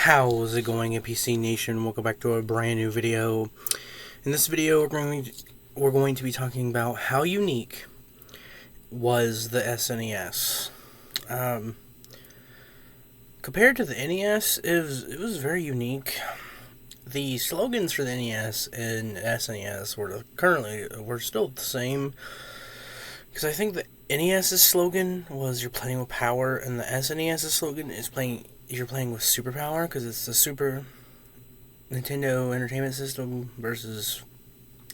How's it going, NPC Nation? Welcome back to a brand new video. In this video, we're going to be talking about how unique was the SNES. Compared to the NES, it was very unique. The slogans for the NES and SNES were still the same, because I think the NES's slogan was "You're playing with power," and the SNES's slogan is "You're playing with superpower," because it's the Super Nintendo Entertainment System versus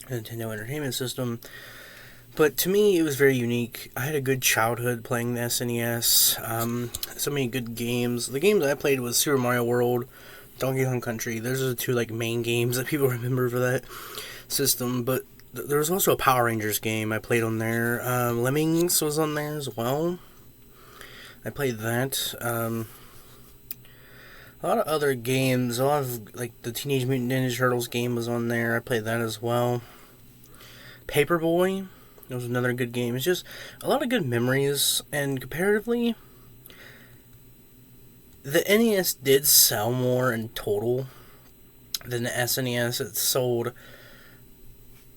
Nintendo Entertainment System. But to me, it was very unique. I had a good childhood playing the SNES. So many good games. The games I played was Super Mario World, Donkey Kong Country. Those are the two main games that people remember for that system. But there was also a Power Rangers game I played on there. Lemmings was on there as well. I played that. A lot of other games. A lot of the Teenage Mutant Ninja Turtles game was on there. I played that as well. Paperboy. It was another good game. It's just a lot of good memories, and comparatively, the NES did sell more in total than the SNES. It sold,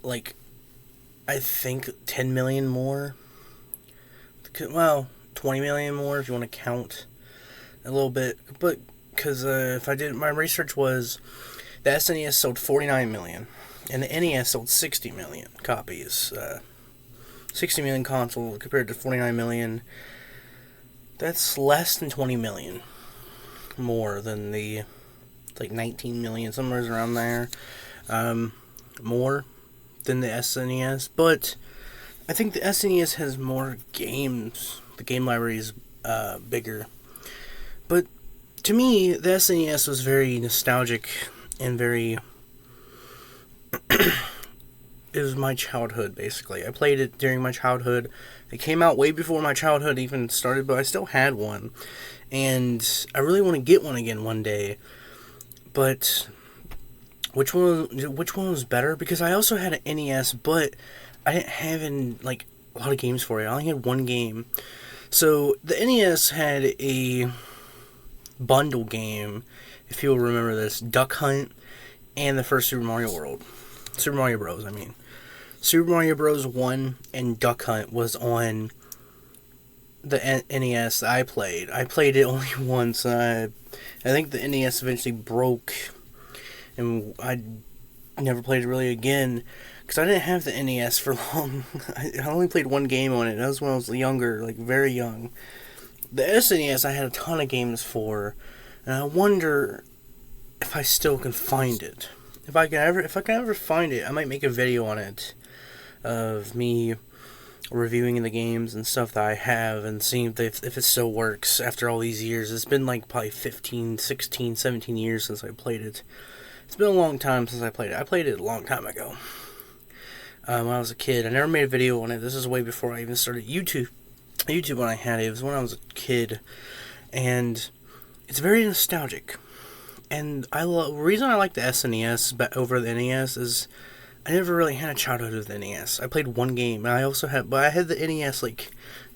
I think 10 million more. Well, 20 million more if you want to count a little bit. But, because my research was, the SNES sold 49 million, and the NES sold 60 million copies. 60 million console compared to 49 million. That's less than 20 million more than the 19 million, somewhere around there. More than the SNES, but I think the SNES has more games. The game library is bigger. But to me, the SNES was very nostalgic and very it was my childhood, basically. I played it during my childhood. It came out way before my childhood even started, but I still had one. And I really want to get one again one day. But which one was better? Because I also had an NES, but I didn't have a lot of games for it. I only had one game. So the NES had a bundle game, if you'll remember this, Duck Hunt and the first Super Mario Bros. Super Mario Bros. 1 and Duck Hunt was on the NES I played. I played it only once. I think the NES eventually broke, and I never played it really again, because I didn't have the NES for long. I only played one game on it. That was when I was younger, very young. The SNES I had a ton of games for, and I wonder if I still can find it. If I can ever find it, I might make a video on it, of me reviewing the games and stuff that I have, and seeing if it still works after all these years. It's been probably 15, 16, 17 years since I played it. It's been a long time since I played it. I played it a long time ago. When I was a kid. I never made a video on it. This is way before I even started YouTube when I had it. It was when I was a kid. And it's very nostalgic. And the reason I like the SNES over the NES is I never really had a childhood with the NES. I played one game, and I had the NES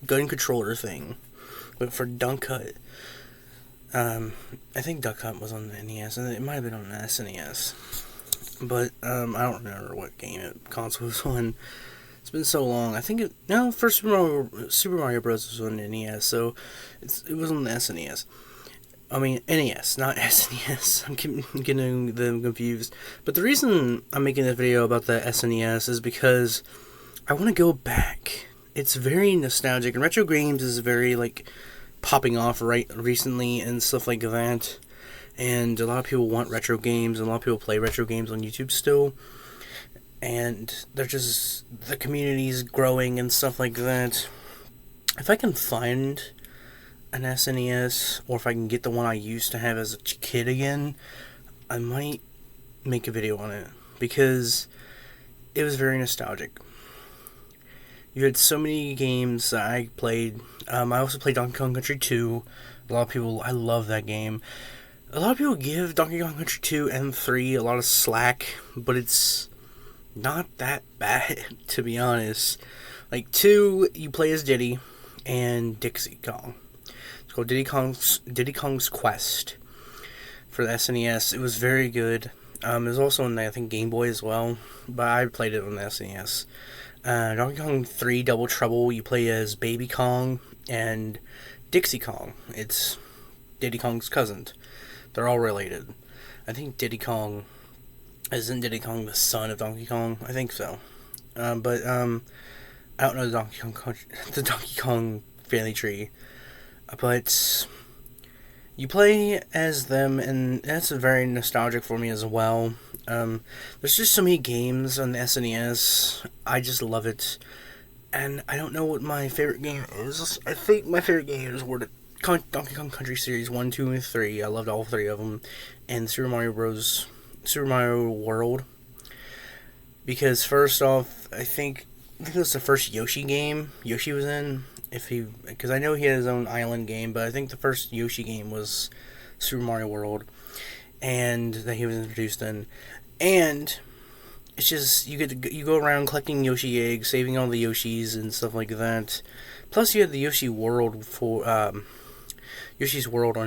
gun controller thing, but for Duck Hunt. I think Duck Hunt was on the NES, and it might have been on the SNES, but I don't remember what console it was on. It's been so long. I think first Super Mario Bros. Was on the NES, so it was on the SNES. I mean, NES, not SNES. I'm getting them confused. But the reason I'm making this video about the SNES is because I want to go back. It's very nostalgic, and retro games is very, popping off recently and stuff like that. And a lot of people want retro games, and a lot of people play retro games on YouTube still. And the community's growing and stuff like that. If I can find an SNES, or if I can get the one I used to have as a kid again, I might make a video on it, because it was very nostalgic. You had so many games that I played. I also played Donkey Kong Country 2. I love that game. A lot of people give Donkey Kong Country 2 and 3 a lot of slack, but it's not that bad, to be honest. 2, you play as Diddy and Dixie Kong. It's called Diddy Kong's Quest. for the SNES. It was very good. It was also on the, I think, Game Boy as well, but I played it on the SNES. Donkey Kong 3 Double Trouble, you play as Baby Kong and Dixie Kong. It's Diddy Kong's cousin. They're all related. I think isn't Diddy Kong the son of Donkey Kong? I think so. But I don't know the Donkey Kong family tree. But you play as them, and that's very nostalgic for me as well. There's just so many games on the SNES. I just love it. And I don't know what my favorite game is. I think my favorite games were the Donkey Kong Country Series 1, 2, and 3. I loved all 3 of them. And Super Mario World. Because first off, I think it was the first Yoshi game Yoshi was in. Because I know he had his own island game, but I think the first Yoshi game was Super Mario World, and that he was introduced in. And it's just you go around collecting Yoshi eggs, saving all the Yoshis and stuff like that. Plus, you had the Yoshi's World on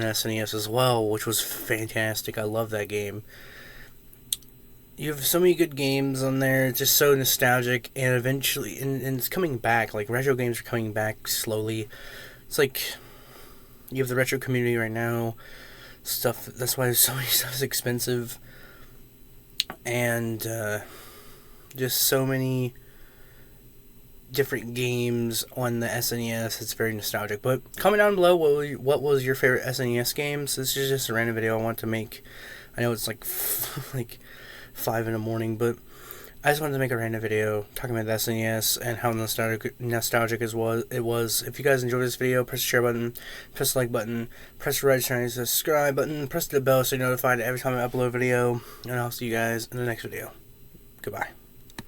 SNES as well, which was fantastic. I love that game. You have so many good games on there, it's just so nostalgic, and eventually, and it's coming back, like, retro games are coming back slowly. It's like, you have the retro community right now, that's why so many stuff is expensive, and, just so many different games on the SNES, it's very nostalgic. But comment down below, what was your favorite SNES games? This is just a random video I want to make. I know it's like 5 in the morning, but I just wanted to make a random video talking about the SNES and how nostalgic it was. If you guys enjoyed this video, press the share button, press the like button, press the red shiny subscribe button, press the bell so you're notified every time I upload a video, and I'll see you guys in the next video. Goodbye.